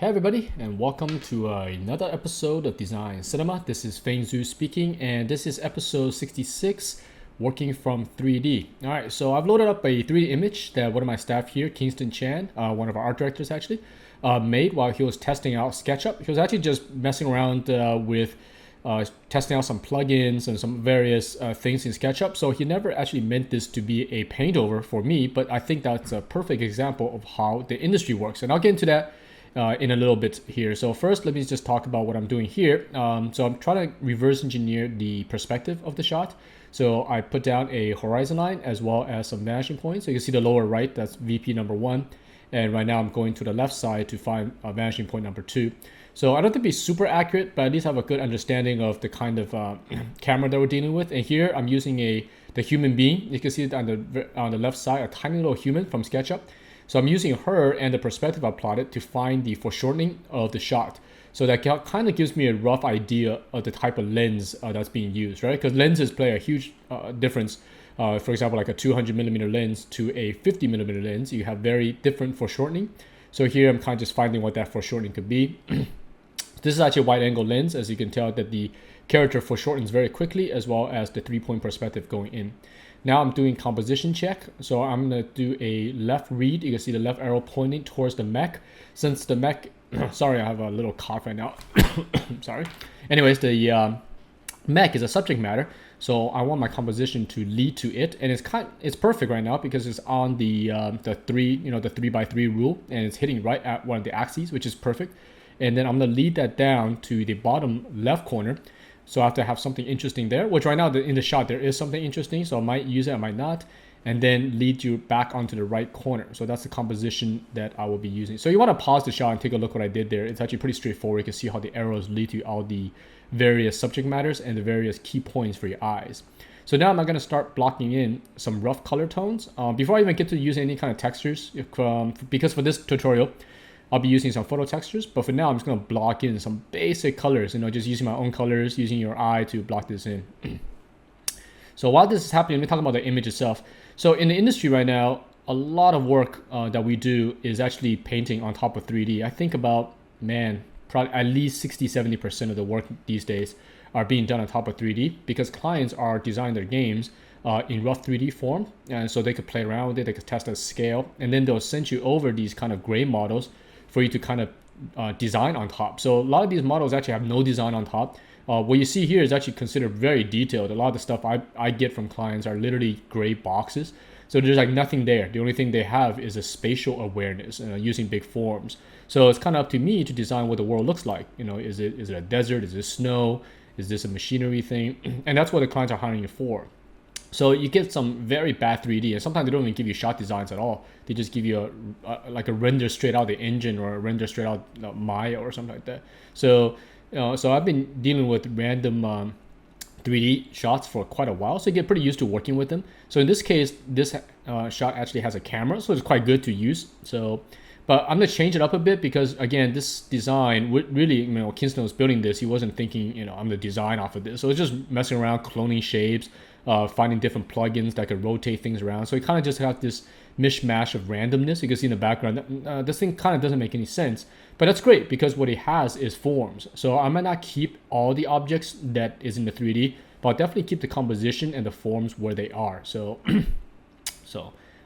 Hey everybody, and welcome to another episode of Design Cinema. This is Feng Zhu speaking, and this is episode 66, working from 3D. All right, so I've loaded up a 3D image that one of my staff here, Kingston Chan, one of our art directors actually, made while he was testing out SketchUp. He was actually just messing around with testing out some plugins and some various things in SketchUp. So he never actually meant this to be a paint over for me, but I think that's a perfect example of how the industry works. And I'll get into that in a little bit here. So first, let me just talk about what I'm doing here. So I'm trying to reverse engineer the perspective of the shot. So I put down a horizon line as well as some vanishing points. So you can see the lower right, that's VP number 1. And right now I'm going to the left side to find vanishing point number 2. So I don't think it'll be super accurate, but at least have a good understanding of the kind of camera that we're dealing with. And here I'm using the human being. You can see it on the left side, a tiny little human from SketchUp. So I'm using her and the perspective I plotted to find the foreshortening of the shot. So that kind of gives me a rough idea of the type of lens that's being used, right? Because lenses play a huge difference. For example, like a 200 millimeter lens to a 50 millimeter lens, you have very different foreshortening. So here I'm kind of just finding what that foreshortening could be. This is actually a wide angle lens, as you can tell that the character foreshortens very quickly, as well as the 3-point perspective going in. Now I'm doing composition check. So I'm going to do a left read. You can see the left arrow pointing towards the mech. Since the mech, sorry, I have a little cough right now. Sorry. Anyways, the mech is a subject matter. So I want my composition to lead to it. And it's perfect right now because it's on the 3x3 rule. And it's hitting right at one of the axes, which is perfect. And then I'm going to lead that down to the bottom left corner. So I have to have something interesting there, which right now in the shot, there is something interesting. So I might use it, I might not. And then lead you back onto the right corner. So that's the composition that I will be using. So you want to pause the shot and take a look what I did there. It's actually pretty straightforward. You can see how the arrows lead to all the various subject matters and the various key points for your eyes. So now I'm going to start blocking in some rough color tones. Before I even get to use any kind of textures, because for this tutorial, I'll be using some photo textures, but for now, I'm just going to block in some basic colors, just using my own colors, using your eye to block this in. So while this is happening, let me talk about the image itself. So in the industry right now, a lot of work that we do is actually painting on top of 3D. I think about, probably at least 60-70% of the work these days are being done on top of 3D because clients are designing their games in rough 3D form. And so they could play around with it, they could test at scale, and then they'll send you over these kind of gray models for you to kind of design on top. So a lot of these models actually have no design on top. What you see here is actually considered very detailed. A lot of the stuff I get from clients are literally gray boxes. So there's like nothing there. The only thing they have is a spatial awareness using big forms. So it's kind of up to me to design what the world looks like. Is it a desert? Is it snow? Is this a machinery thing? And that's what the clients are hiring you for. So you get some very bad 3D, and sometimes they don't even give you shot designs at all. They just give you a render straight out the engine or a render straight out Maya or something like that. So so I've been dealing with random 3D shots for quite a while, so you get pretty used to working with them. So in this case, this shot actually has a camera, so it's quite good to use. But I'm gonna change it up a bit because again, this design really, Kingston was building this. He wasn't thinking, I'm gonna design off of this. So it's just messing around, cloning shapes, finding different plugins that could rotate things around. So it kind of just got this mishmash of randomness. You can see in the background, this thing kind of doesn't make any sense. But that's great because what it has is forms. So I might not keep all the objects that is in the 3D, but I'll definitely keep the composition and the forms where they are. So,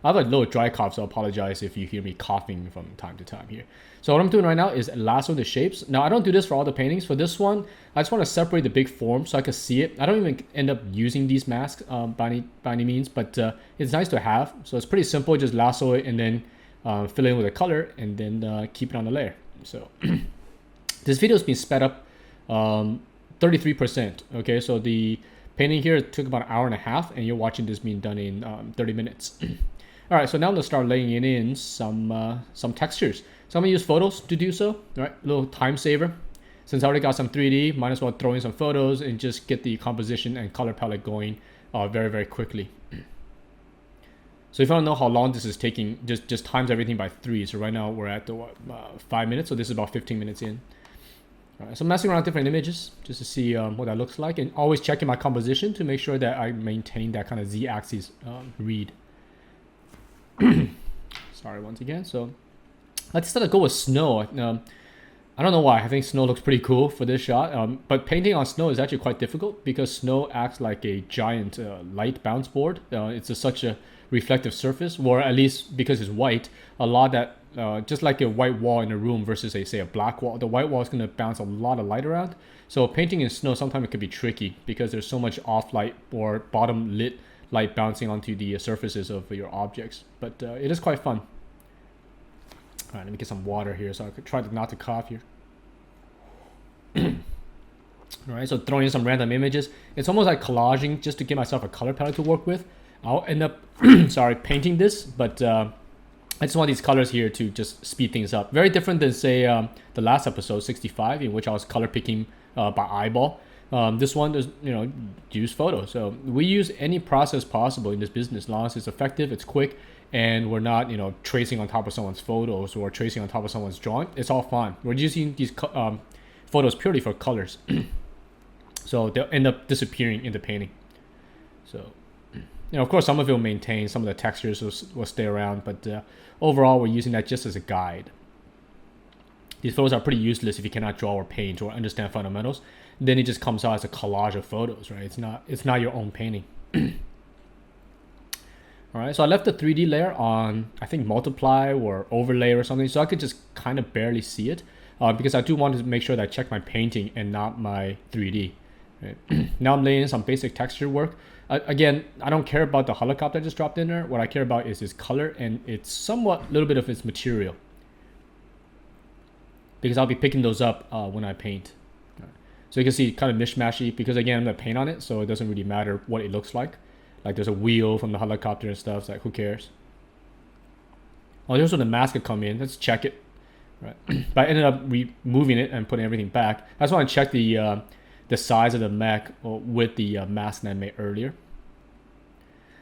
I have a little dry cough, so I apologize if you hear me coughing from time to time here. So what I'm doing right now is lasso the shapes. Now I don't do this for all the paintings. For this one, I just want to separate the big form so I can see it. I don't even end up using these masks by any means, but it's nice to have. So it's pretty simple. Just lasso it and then fill in with a color and then keep it on the layer. So this video has been sped up 33%. Okay, so the painting here took about an hour and a half, and you're watching this being done in 30 minutes. All right, so now let's start laying in some textures. So I'm gonna use photos to do so. All right, a little time saver. Since I already got some 3D, might as well throw in some photos and just get the composition and color palette going very, very quickly. So if you don't know how long this is taking, just times everything by 3. So right now we're at 5 minutes, so this is about 15 minutes in. All right, so I'm messing around with different images just to see what that looks like, and always checking my composition to make sure that I maintain that kind of Z-axis read. Sorry once again. So let's go with snow. I don't know why. I think snow looks pretty cool for this shot. But painting on snow is actually quite difficult because snow acts like a giant light bounce board. Such a reflective surface, or at least because it's white, a lot that just like a white wall in a room versus say a black wall, the white wall is going to bounce a lot of light around. So painting in snow sometimes it could be tricky because there's so much off light or bottom lit light bouncing onto the surfaces of your objects. But it is quite fun. All right, let me get some water here so I could try not to cough here. All right, so throwing in some random images. It's almost like collaging just to give myself a color palette to work with. I'll end up, painting this, but I just want these colors here to just speed things up. Very different than, say, the last episode, 65, in which I was color picking by eyeball. This one is, use photos. So we use any process possible in this business, as long as it's effective, it's quick, and we're not, tracing on top of someone's photos or tracing on top of someone's drawing. It's all fine. We're using these photos purely for colors. So they'll end up disappearing in the painting. So, of course, some of it will maintain, some of the textures will stay around, but overall, we're using that just as a guide. These photos are pretty useless if you cannot draw or paint or understand fundamentals. Then it just comes out as a collage of photos, right? It's not your own painting. All right, so I left the 3D layer on, I think, multiply or overlay or something, so I could just kind of barely see it, because I do want to make sure that I check my painting and not my 3D. Right? Now I'm laying in some basic texture work. Again, I don't care about the helicopter I just dropped in there. What I care about is its color and it's somewhat a little bit of its material, because I'll be picking those up when I paint. So you can see kind of mishmashy because, again, I'm going to paint on it, so it doesn't really matter what it looks like. Like there's a wheel from the helicopter and stuff. It's like, who cares? Oh, there's where the mask could come in. Let's check it. Right. But I ended up removing it and putting everything back. I just want to check the size of the mech with the mask that I made earlier.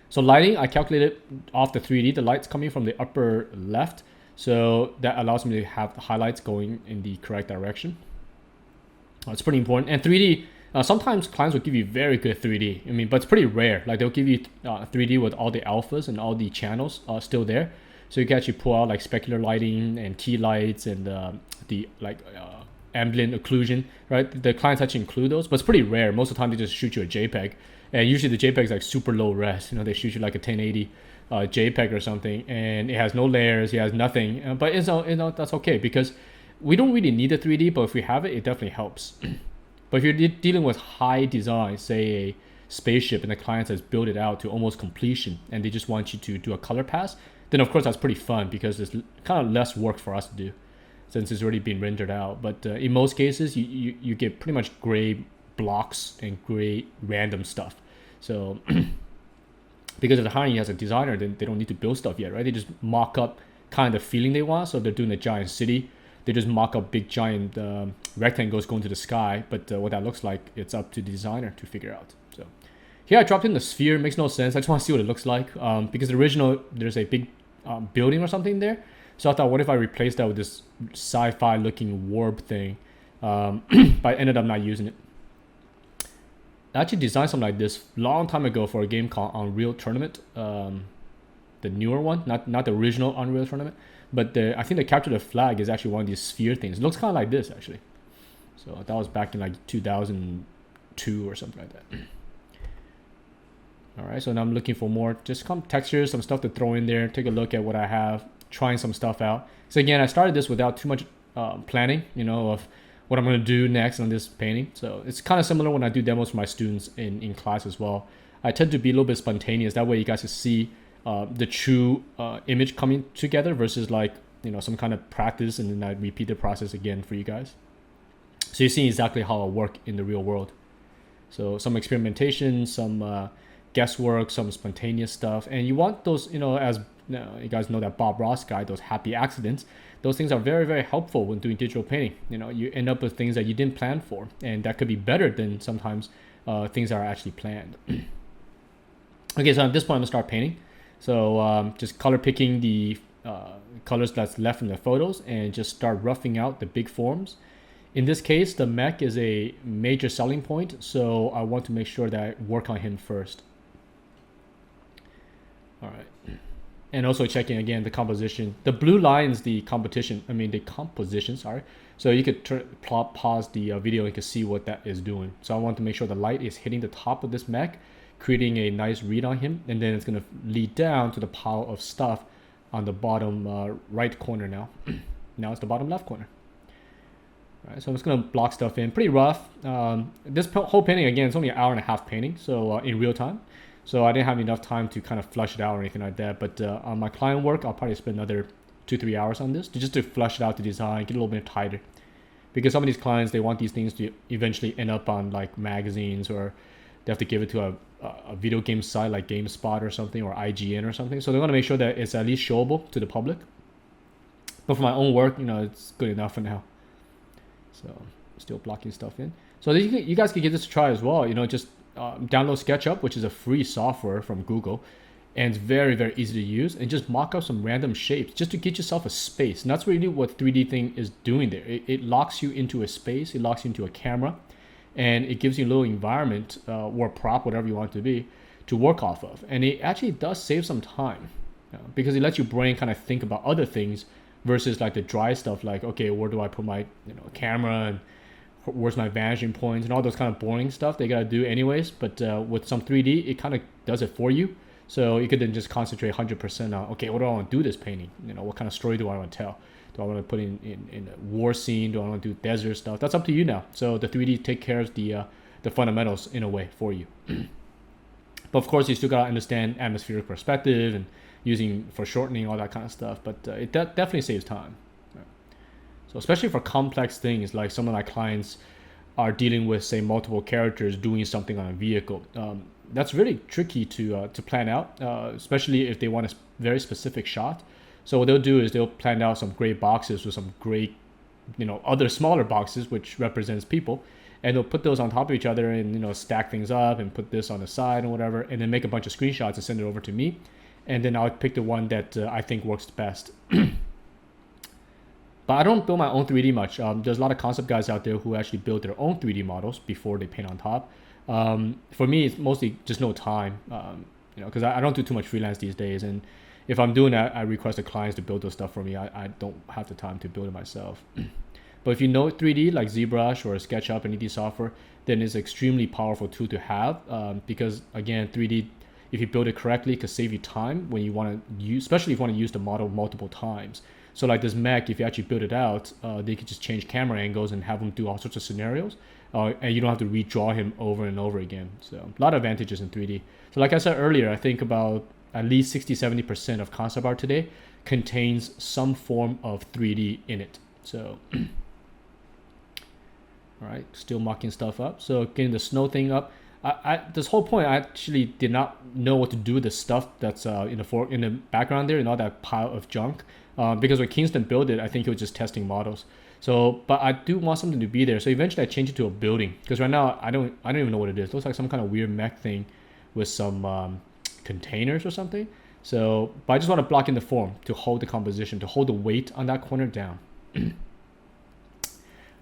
So lighting, I calculated off the 3D. The light's coming from the upper left. So that allows me to have the highlights going in the correct direction. It's pretty important. And 3D, sometimes clients will give you very good 3D. But it's pretty rare. Like they'll give you 3D with all the alphas and all the channels still there. So you can actually pull out like specular lighting and key lights and the ambient occlusion, right? The clients actually include those, but it's pretty rare. Most of the time they just shoot you a JPEG. And usually the JPEG is like super low res. They shoot you like a 1080 JPEG or something, and it has no layers, it has nothing. But that's okay because we don't really need a 3D, but if we have it, it definitely helps. But if you're dealing with high design, say a spaceship, and the client has built it out to almost completion, and they just want you to do a color pass, then of course that's pretty fun because there's kind of less work for us to do since it's already been rendered out. But in most cases, you get pretty much gray blocks and gray random stuff. So because of the hiring you as a designer, then they don't need to build stuff yet, right? They just mock up kind of the feeling they want. So if they're doing a giant city, they just mock up big giant rectangles going to the sky. But what that looks like, it's up to the designer to figure out. So here I dropped in the sphere. It makes no sense. I just want to see what it looks like because the original, there's a big building or something there. So I thought, what if I replaced that with this sci-fi looking warp thing? But I ended up not using it. I actually designed something like this a long time ago for a game called Unreal Tournament. The newer one, not the original Unreal Tournament. But I think the capture the flag is actually one of these sphere things. It looks kind of like this, actually. So that was back in like 2002 or something like that. All right, so now I'm looking for more just some textures, some stuff to throw in there. Take a look at what I have, trying some stuff out. So again, I started this without too much planning, of what I'm going to do next on this painting. So it's kind of similar when I do demos for my students in class as well. I tend to be a little bit spontaneous. That way you guys can see the true image coming together versus like, some kind of practice, and then I repeat the process again for you guys. So you see exactly how I work in the real world. So some experimentation, some guesswork, some spontaneous stuff. And you want those, as you guys know that Bob Ross guy, those happy accidents, those things are very, very helpful when doing digital painting. You end up with things that you didn't plan for, and that could be better than sometimes things that are actually planned. Okay, so at this point, I'm gonna start painting. So just color picking the colors that's left from the photos and just start roughing out the big forms. In this case, the mech is a major selling point, so I want to make sure that I work on him first. All right. and also checking again the composition. The blue line is the composition, sorry. So you could pause the video and you can see what that is doing. So I want to make sure the light is hitting the top of this mech, creating a nice read on him, and then it's going to lead down to the pile of stuff on the bottom right corner now. Now it's the bottom left corner. All right, so I'm just going to block stuff in. Pretty rough. This whole painting, again, it's only an hour and a half painting, so in real time. So I didn't have enough time to kind of flush it out or anything like that. But on my client work, I'll probably spend another 2-3 hours on this just to flush it out, the design, get a little bit tighter. Because some of these clients, they want these things to eventually end up on like magazines, or they have to give it to a video game site like GameSpot or something, or IGN or something. So they want to make sure that it's at least showable to the public. But for my own work, it's good enough for now. So still blocking stuff in. So you guys can give this a try as well. Just download SketchUp, which is a free software from Google, and it's very, very easy to use, and just mock up some random shapes just to get yourself a space. And that's really what 3D thing is doing there. It locks you into a space, it locks you into a camera, and it gives you a little environment or prop, whatever you want it to be, to work off of. And it actually does save some time because it lets your brain kind of think about other things versus like the dry stuff, like, okay, where do I put my camera, and where's my vanishing points, and all those kind of boring stuff they gotta do anyways. But with some 3D, it kind of does it for you. So you could then just concentrate 100% on, okay, what do I want to do this painting? What kind of story do I want to tell? Do I want to put in a war scene? Do I want to do desert stuff? That's up to you now. So the 3D take care of the fundamentals in a way for you. But of course, you still gotta understand atmospheric perspective and using foreshortening, all that kind of stuff. But it definitely saves time. So especially for complex things, like some of my clients are dealing with, say, multiple characters doing something on a vehicle. That's really tricky to plan out, especially if they want a very specific shot. So what they'll do is they'll plan out some gray boxes with some gray, other smaller boxes, which represents people, and they'll put those on top of each other and stack things up and put this on the side and whatever, and then make a bunch of screenshots and send it over to me, and then I'll pick the one that I think works best. But I don't build my own 3D much. There's a lot of concept guys out there who actually build their own 3D models before they paint on top. For me, it's mostly just no time, because I don't do too much freelance these days. And if I'm doing that, I request the clients to build those stuff for me. I don't have the time to build it myself. But if you know 3D, like ZBrush or SketchUp, any of these software, then it's an extremely powerful tool to have, because again, 3D, if you build it correctly, can save you time when you want to use, especially if you want to use the model multiple times. So like this mech, if you actually build it out, they could just change camera angles and have them do all sorts of scenarios, and you don't have to redraw him over and over again. So a lot of advantages in 3D. So like I said earlier, I think about at least 60-70% of concept art today contains some form of 3D in it. So all right, still mocking stuff up. So getting the snow thing up. This whole point, I actually did not know what to do with the stuff that's in the background there and all that pile of junk. Because when Kingston built it, I think he was just testing models. So, but I do want something to be there. So eventually I changed it to a building, because right now I don't even know what it is. It looks like some kind of weird mech thing with some containers or something. So, but I just want to block in the form to hold the composition, to hold the weight on that corner down.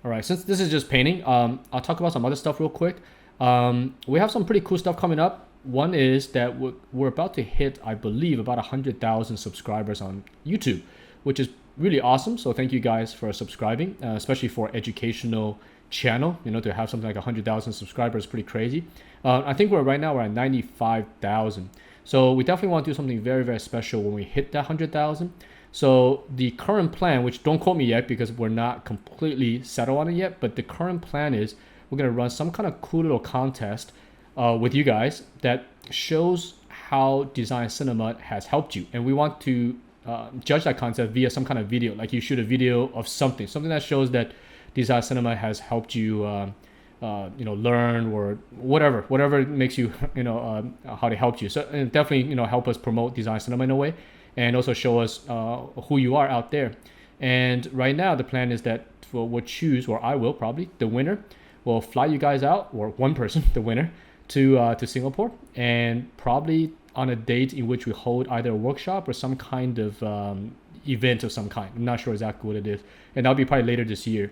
All right, since this is just painting, I'll talk about some other stuff real quick. We have some pretty cool stuff coming up. One is that we're about to hit, I believe, about 100,000 subscribers on YouTube, which is really awesome. So thank you guys for subscribing, especially for educational channel. To have something like 100,000 subscribers is pretty crazy. I think we're at 95,000. So we definitely want to do something very, very special when we hit that 100,000. So the current plan, which don't quote me yet because we're not completely settled on it yet, but the current plan is we're going to run some kind of cool little contest with you guys that shows how Design Cinema has helped you. And we want to judge that concept via some kind of video. Like you shoot a video of something that shows that Design Cinema has helped you learn, or whatever makes you, how they helped you. So and definitely, help us promote Design Cinema in a way, and also show us who you are out there. And right now the plan is that we'll choose, or I will probably, the winner. We'll fly you guys out, or one person, the winner, to Singapore, and probably on a date in which we hold either a workshop or some kind of event of some kind. I'm not sure exactly what it is, and that'll be probably later this year.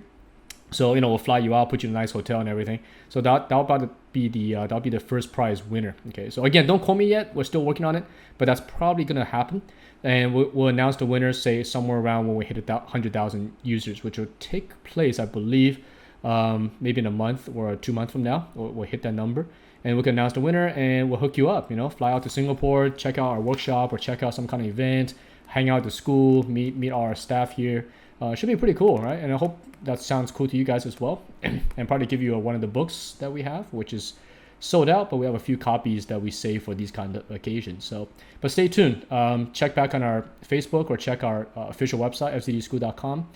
So we'll fly you out, put you in a nice hotel and everything. So that'll be the first prize winner. Okay, so again, don't quote me yet. We're still working on it, but that's probably gonna happen, and we'll announce the winner, say somewhere around when we hit 100,000 users, which will take place, I believe, maybe in a month or 2 months from now. We'll hit that number, and we can announce the winner, and we'll hook you up. Fly out to Singapore, check out our workshop, or check out some kind of event, hang out at the school, meet all our staff here. Should be pretty cool, right? And I hope that sounds cool to you guys as well. And probably give you one of the books that we have, which is sold out, but we have a few copies that we save for these kind of occasions. So, but stay tuned. Check back on our Facebook or check our official website, fcdschool.com,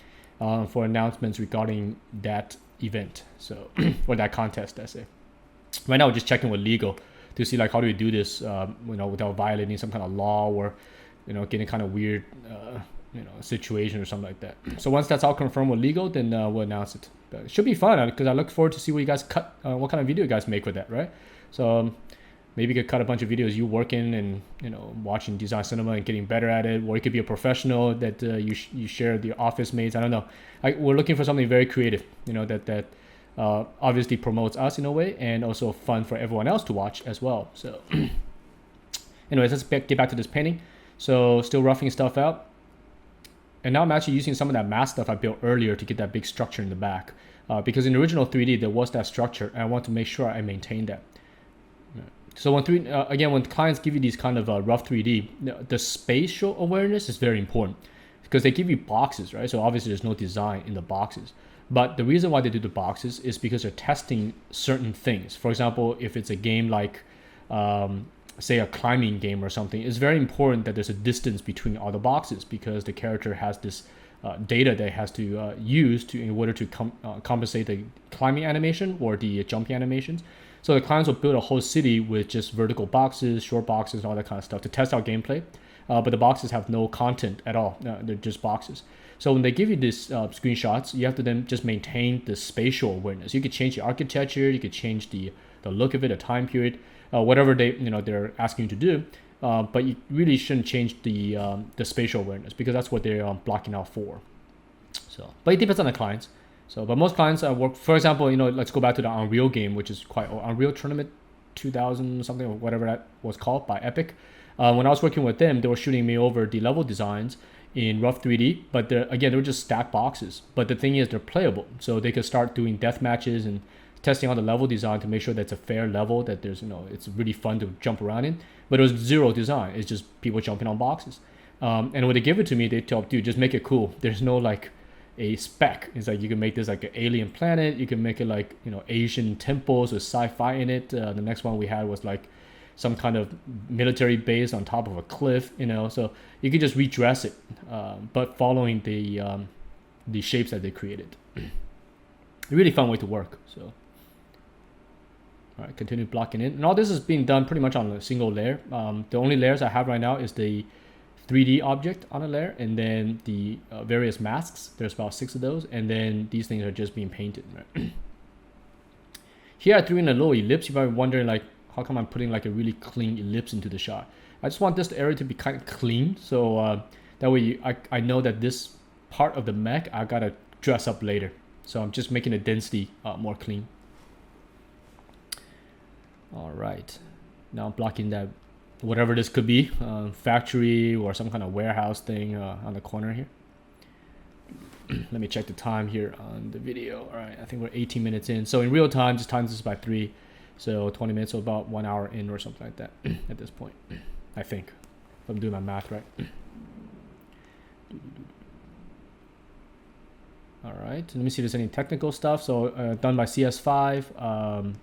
for announcements regarding that event. So, or that contest, I say. Right now, we're just checking with legal to see like how do we do this, without violating some kind of law or, getting kind of weird, situation or something like that. So once that's all confirmed with legal, then we'll announce it. But it should be fun because I look forward to see what you guys cut, what kind of video you guys make with that, right? So maybe you could cut a bunch of videos you working and watching design cinema and getting better at it, or it could be a professional that you share with your office mates. I don't know. We're looking for something very creative, that obviously promotes us in a way and also fun for everyone else to watch as well. So anyways, let's get back to this painting. So still roughing stuff out. And now I'm actually using some of that mask stuff I built earlier to get that big structure in the back. Because in the original 3D, there was that structure, and I want to make sure I maintain that. So when clients give you these kind of rough 3D, the spatial awareness is very important because they give you boxes, right? So obviously there's no design in the boxes. But the reason why they do the boxes is because they're testing certain things. For example, if it's a game like say a climbing game or something, it's very important that there's a distance between all the boxes because the character has this data that it has to use in order to compensate the climbing animation or the jumping animations. So the clients will build a whole city with just vertical boxes, short boxes, all that kind of stuff to test out gameplay. But the boxes have no content at all. They're just boxes. So when they give you these screenshots, you have to then just maintain the spatial awareness. You could change the architecture, you could change the look of it, a time period, whatever they're asking you to do, but you really shouldn't change the spatial awareness because that's what they're blocking out for. So, but it depends on the clients. So, but most clients work. For example, let's go back to the Unreal game, which is quite old, Unreal Tournament 2000 something or whatever that was called by Epic. When I was working with them, they were shooting me over the level designs in rough 3D, but they were just stacked boxes. But the thing is, they're playable, so they could start doing death matches and testing on the level design to make sure that it's a fair level, that there's it's really fun to jump around in. But it was zero design. It's just people jumping on boxes. And when they give it to me, they tell, dude, just make it cool. There's no like a spec. It's like you can make this like an alien planet. You can make it like Asian temples with sci-fi in it. The next one we had was like some kind of military base on top of a cliff. So you can just redress it, but following the shapes that they created. A really fun way to work. So. All right, continue blocking in. And all this is being done pretty much on a single layer. The only layers I have right now is the 3D object on a layer, and then the various masks. There's about 6 of those, and then these things are just being painted. Right? Here I threw in a little ellipse. You're probably wondering, like, how come I'm putting like a really clean ellipse into the shot? I just want this area to be kind of clean, so that way I know that this part of the mech I gotta dress up later. So I'm just making the density more clean. All right, now I'm blocking that, whatever this could be, factory or some kind of warehouse thing on the corner here. Let me check the time here on the video. All right, I think we're 18 minutes in. So in real time, just times this by 3. So 20 minutes, so about 1 hour in or something like that at this point, I think, if I'm doing my math right. All right, let me see if there's any technical stuff. So done by CS5.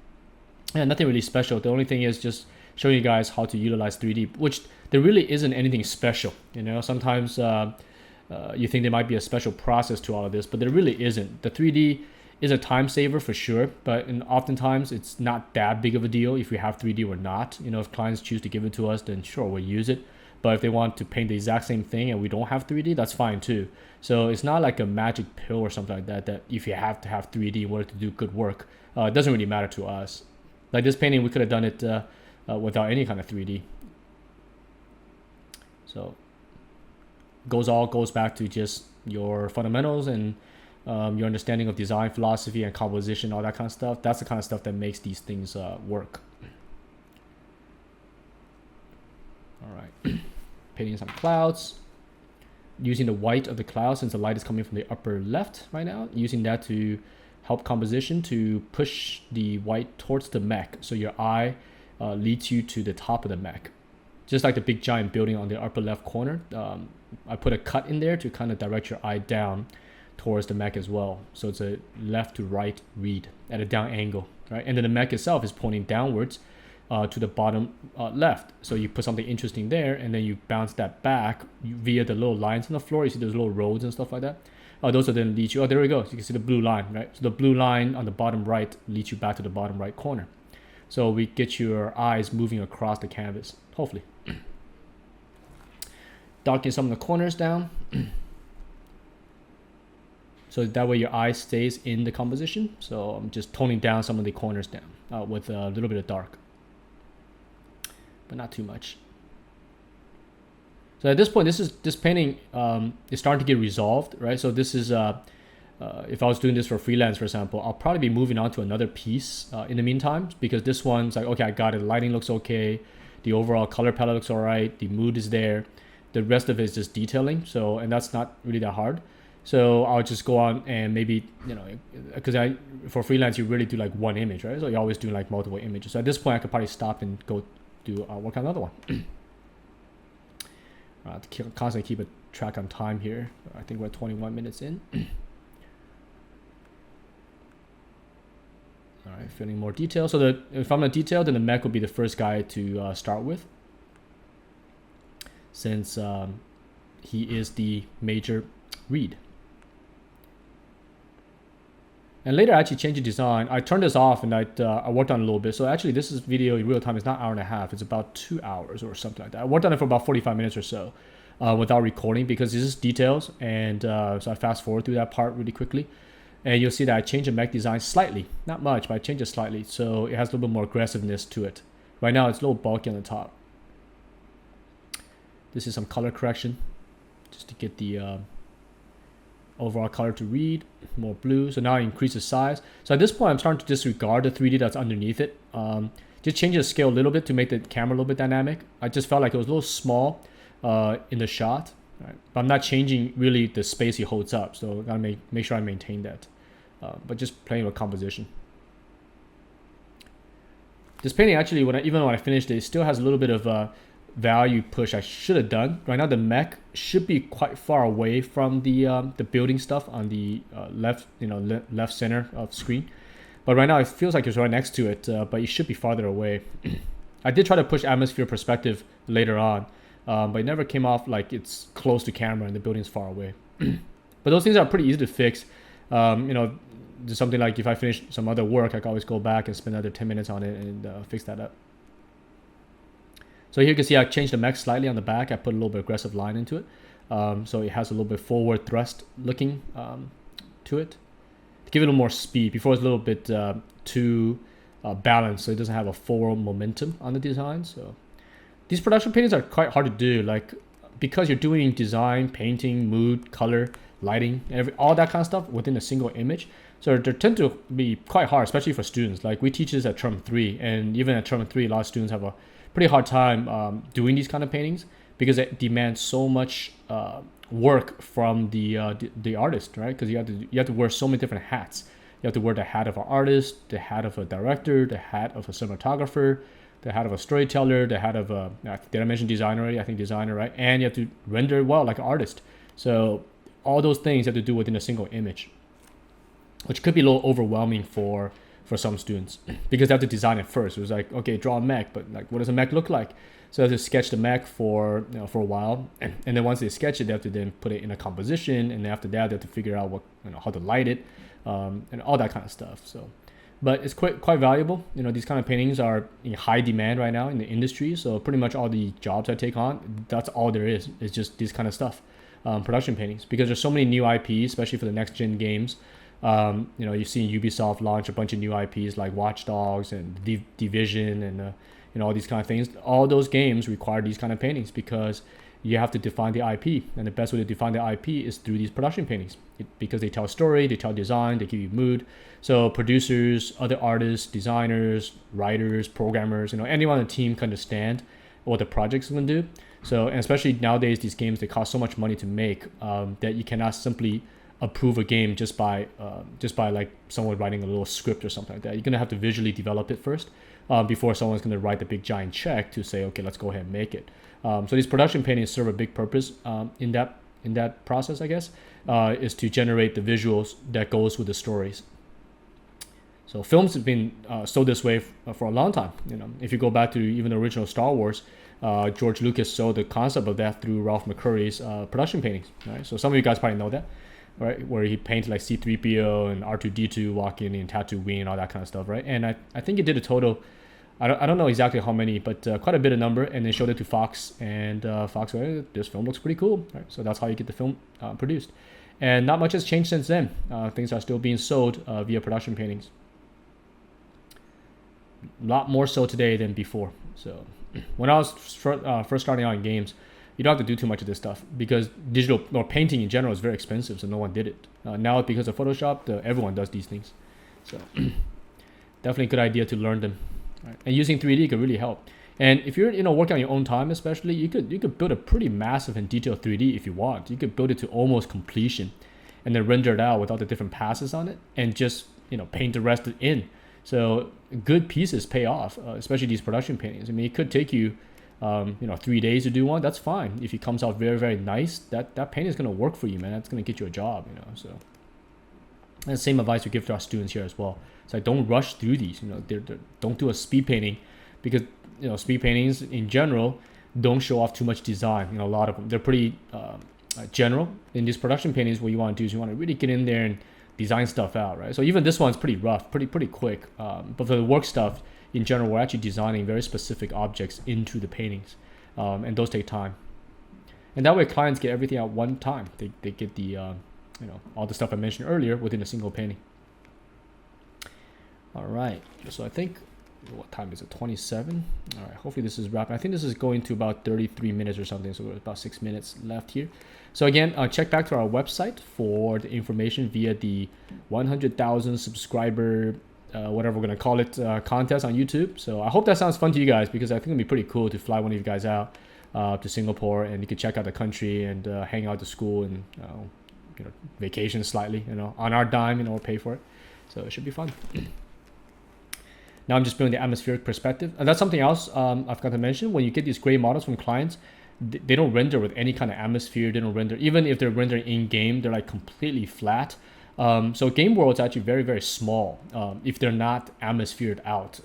Yeah, nothing really special. The only thing is just showing you guys how to utilize 3D, which there really isn't anything special. Sometimes you think there might be a special process to all of this, but there really isn't. The 3D is a time saver for sure, but oftentimes it's not that big of a deal if we have 3D or not. If clients choose to give it to us, then sure, we'll use it. But if they want to paint the exact same thing and we don't have 3D, that's fine too. So it's not like a magic pill or something like that, that if you have to have 3D in order to do good work, it doesn't really matter to us. Like this painting, we could have done it without any kind of 3D. So goes back to just your fundamentals and your understanding of design philosophy and composition, all that kind of stuff. That's the kind of stuff that makes these things work. All right, painting some clouds. Using the white of the cloud since the light is coming from the upper left right now. Using that to help composition to push the white towards the mech. So your eye leads you to the top of the mech. Just like the big giant building on the upper left corner. I put a cut in there to kind of direct your eye down towards the mech as well. So it's a left to right read at a down angle, right? And then the mech itself is pointing downwards to the bottom left. So you put something interesting there, and then you bounce that back via the little lines on the floor. You see those little roads and stuff like that. Those are then lead you. Oh, there we go. So you can see the blue line, right? So the blue line on the bottom right leads you back to the bottom right corner. So we get your eyes moving across the canvas, hopefully. Darken some of the corners down. So that way your eye stays in the composition. So I'm just toning down some of the corners down with a little bit of dark. But not too much. So at this point, this painting is starting to get resolved, right? So this is, if I was doing this for freelance, for example, I'll probably be moving on to another piece in the meantime, because this one's like, okay, I got it. The lighting looks okay. The overall color palette looks all right. The mood is there. The rest of it is just detailing. So, and that's not really that hard. So I'll just go on and maybe, because for freelance, you really do like one image, right? So you always do like multiple images. So at this point, I could probably stop and go do work on another one. To constantly keep a track on time here. I think we're 21 minutes in. All right, filling more detail. So if I'm gonna detail, then the mech will be the first guy to start with, since he is the major read. And later I actually changed the design. I turned this off and I worked on it a little bit. So actually this video in real time is not an hour and a half. It's about 2 hours or something like that. I worked on it for about 45 minutes or so without recording, because this is details. And so I fast forward through that part really quickly. And you'll see that I changed the mech design slightly. Not much, but I changed it slightly. So it has a little bit more aggressiveness to it. Right now it's a little bulky on the top. This is some color correction just to get the overall color to read, more blue. So now I increase the size. So at this point, I'm starting to disregard the 3D that's underneath it. Just change the scale a little bit to make the camera a little bit dynamic. I just felt like it was a little small in the shot, right? But I'm not changing really the space he holds up. So I gotta make sure I maintain that. But just playing with composition. This painting actually, even when I finished it, it still has a little bit of value push I should have done. Right now the mech should be quite far away from the building stuff on the left center of screen, but right now it feels like it's right next to it, but it should be farther away. I did try to push atmosphere perspective later on, but it never came off like it's close to camera and the building's far away. But those things are pretty easy to fix. Just something like if I finish some other work, I can always go back and spend another 10 minutes on it and fix that up. So here you can see I changed the mech slightly on the back. I put a little bit aggressive line into it. So it has a little bit forward thrust looking to it. To give it a little more speed. Before it's a little bit too balanced, so it doesn't have a forward momentum on the design. So these production paintings are quite hard to do. Like, because you're doing design, painting, mood, color, lighting, all that kind of stuff within a single image. So they tend to be quite hard, especially for students. Like we teach this at term 3, and even at term 3, a lot of students have a pretty hard time doing these kind of paintings because it demands so much work from the artist, right? Because you have to wear so many different hats. You have to wear the hat of an artist, the hat of a director, the hat of a cinematographer, the hat of a storyteller, the hat of a, did I mention designer already? I think designer, right? And you have to render it well like an artist. So all those things you have to do within a single image, which could be a little overwhelming for some students because they have to design it first. It was like, okay, draw a mech, but like, what does a mech look like? So they have to sketch the mech for a while, and then once they sketch it, they have to then put it in a composition, and after that, they have to figure out what how to light it, and all that kind of stuff. So, but it's quite valuable. These kind of paintings are in high demand right now in the industry. So pretty much all the jobs I take on, that's all there is. It's just this kind of stuff, production paintings, because there's so many new IPs, especially for the next gen games. You've seen Ubisoft launch a bunch of new IPs like Watch Dogs and Division, and all these kind of things. All those games require these kind of paintings because you have to define the IP, and the best way to define the IP is through these production paintings because they tell a story, they tell design, they give you mood. So producers, other artists, designers, writers, programmers, anyone on the team can understand what the project's going to do. So, and especially nowadays, these games, they cost so much money to make that you cannot simply approve a game just by like someone writing a little script or something like that. You're going to have to visually develop it first before someone's going to write the big giant check to say, okay, let's go ahead and make it. So these production paintings serve a big purpose in that process, I guess, is to generate the visuals that goes with the stories. So films have been sold this way for a long time. If you go back to even the original Star Wars, George Lucas sold the concept of that through Ralph McQuarrie's production paintings. Right? So some of you guys probably know that, right? Where he painted like C-3PO and R2-D2 walking in Tatooine and all that kind of stuff, right? And I think he did a total, I don't know exactly how many, but quite a bit of number, and then showed it to Fox, and Fox went, hey, this film looks pretty cool, right? So that's how you get the film produced. And not much has changed since then. Things are still being sold via production paintings. A lot more so today than before. So when I was first starting out in games, you don't have to do too much of this stuff because digital or painting in general is very expensive, so no one did it. Now because of Photoshop, everyone does these things. So definitely a good idea to learn them. Right? And using 3D could really help. And if you're working on your own time, especially, you could build a pretty massive and detailed 3D if you want. You could build it to almost completion, and then render it out with all the different passes on it, and just paint the rest in. So good pieces pay off, especially these production paintings. I mean, it could take you 3 days to do one. That's fine. If it comes out very, very nice, that painting is going to work for you, man. That's going to get you a job, So, and the same advice we give to our students here as well. It's like, don't rush through these. Don't do a speed painting, because speed paintings in general don't show off too much design. A lot of them, they're pretty general. In these production paintings, what you want to do is you want to really get in there and design stuff out, right? So even this one's pretty rough, pretty quick. But for the work stuff in general, we're actually designing very specific objects into the paintings, and those take time. And that way, clients get everything at one time. They get the all the stuff I mentioned earlier within a single painting. All right. So I think, what time is it? 27. All right. Hopefully this is wrapping. I think this is going to about 33 minutes or something. So we're about 6 minutes left here. So again, check back to our website for the information via the 100,000 subscriber, whatever we're going to call it, contest on YouTube. So I hope that sounds fun to you guys, because I think it'd be pretty cool to fly one of you guys out to Singapore, and you can check out the country and hang out at the school and vacation slightly, on our dime, we'll pay for it. So it should be fun. Now I'm just building the atmospheric perspective. And that's something else I forgot to mention. When you get these gray models from clients, they don't render with any kind of atmosphere. They don't render, even if they're rendering in-game, they're like completely flat. So game world's actually very, very small if they're not atmosphered out.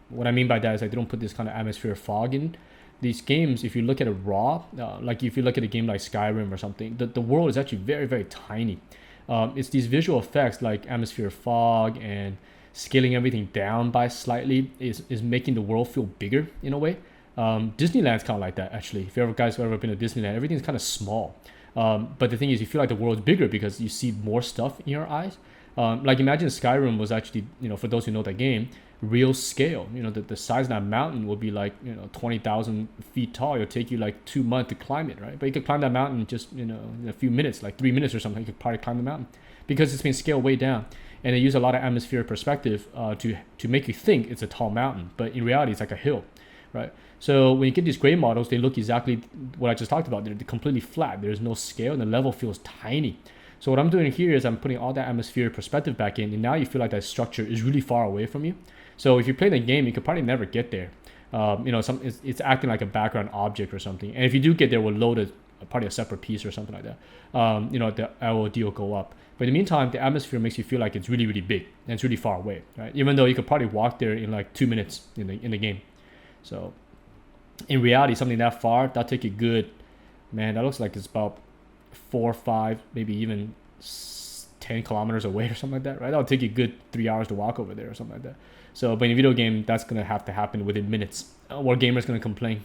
What I mean by that is, like, they don't put this kind of atmosphere fog in these games. If you look at it raw, like if you look at a game like Skyrim or something, the world is actually very, very tiny. It's these visual effects like atmosphere fog and scaling everything down by slightly is making the world feel bigger in a way. Disneyland's kind of like that, actually. If you ever guys have ever been to Disneyland, everything's kind of small. But the thing is, you feel like the world's bigger because you see more stuff in your eyes. Like imagine Skyrim was actually, for those who know that game, real scale. The size of that mountain would be like 20,000 feet tall. It'll take you like 2 months to climb it, right? But you could climb that mountain just in a few minutes, like 3 minutes or something. You could probably climb the mountain because it's been scaled way down. And they use a lot of atmospheric perspective to make you think it's a tall mountain, but in reality it's like a hill, right? So when you get these gray models, they look exactly what I just talked about. They're completely flat. There's no scale, and the level feels tiny. So what I'm doing here is I'm putting all that atmospheric perspective back in, and now you feel like that structure is really far away from you. So if you play the game, you could probably never get there. It's acting like a background object or something. And if you do get there, we'll load probably a separate piece or something like that. The LOD will go up. But in the meantime, the atmosphere makes you feel like it's really, really big and it's really far away, right? Even though you could probably walk there in like 2 minutes in the game. So in reality, something that far, that'll take you good, man, that looks like it's about 4 or 5, maybe even 10 kilometers away or something like that, right? That'll take you good 3 hours to walk over there or something like that. So, but in a video game, that's going to have to happen within minutes, or gamers going to complain.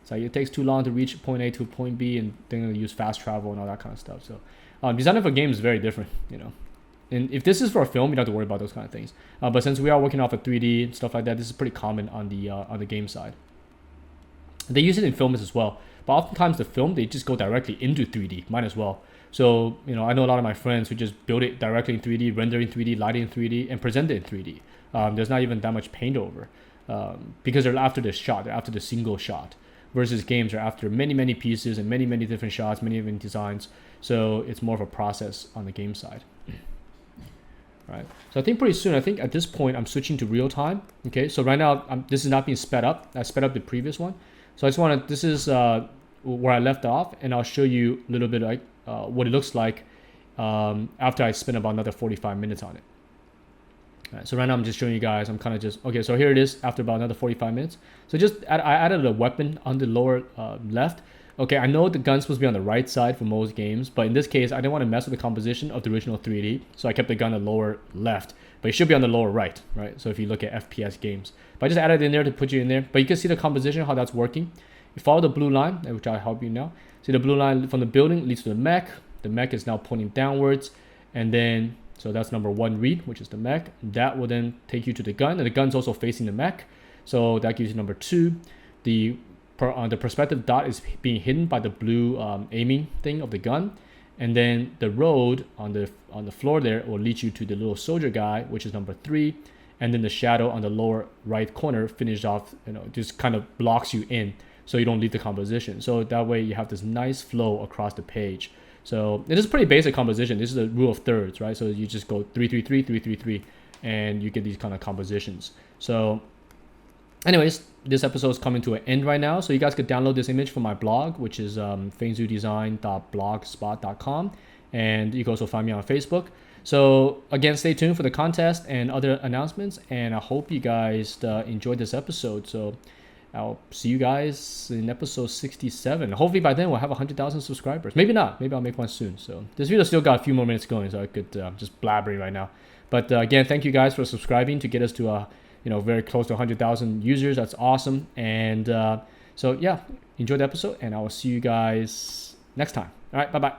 So it takes too long to reach point A to point B, and they're going to use fast travel and all that kind of stuff. So designing for games is very different, And if this is for a film, you don't have to worry about those kind of things. But since we are working off of 3D and stuff like that, this is pretty common on the game side. They use it in films as well, but oftentimes the film, they just go directly into 3D. Might as well. So, I know a lot of my friends who just build it directly in 3D, render in 3D, light in 3D, and present it in 3D. There's not even that much paint over because they're after the shot, they're after the single shot. Versus games are after many, many pieces and many, many different shots, many different designs. So it's more of a process on the game side. Right. So I think pretty soon, at this point, I'm switching to real time. Okay. So right now, this is not being sped up. I sped up the previous one. So I just want to, this is where I left off, and I'll show you a little bit like what it looks like after I spend about another 45 minutes on it. All right, so right now I'm just showing you guys, I'm kind of just, okay, so here it is after about another 45 minutes. So I added a weapon on the lower left. Okay, I know the gun's supposed to be on the right side for most games, but in this case, I didn't want to mess with the composition of the original 3D, so I kept the gun on the lower left, but it should be on the lower right, right? So if you look at FPS games. But I just added it in there to put you in there, but you can see the composition, how that's working. You follow the blue line, which I'll help you now. See the blue line from the building leads to the mech. The mech is now pointing downwards, and then, so that's number 1 read, which is the mech. That will then take you to the gun, and the gun's also facing the mech. So that gives you number 2. The perspective dot is being hidden by the blue aiming thing of the gun, and then the road on the floor there will lead you to the little soldier guy, which is number 3, and then the shadow on the lower right corner finishes off, just kind of blocks you in, so you don't leave the composition. So that way you have this nice flow across the page. So it is pretty basic composition. This is the rule of thirds, right? So you just go 3 3 3 3 3 3, and you get these kind of compositions. So anyways, this episode is coming to an end right now. So you guys could download this image from my blog, which is fengzudesign.blogspot.com. And you can also find me on Facebook. So again, stay tuned for the contest and other announcements. And I hope you guys enjoyed this episode. So I'll see you guys in episode 67. Hopefully by then we'll have 100,000 subscribers. Maybe not. Maybe I'll make one soon. So this video still got a few more minutes going, so I could just blabbering right now. But again, thank you guys for subscribing to get us to very close to 100,000 users. That's awesome. And so yeah, enjoy the episode, and I will see you guys next time. All right, bye-bye.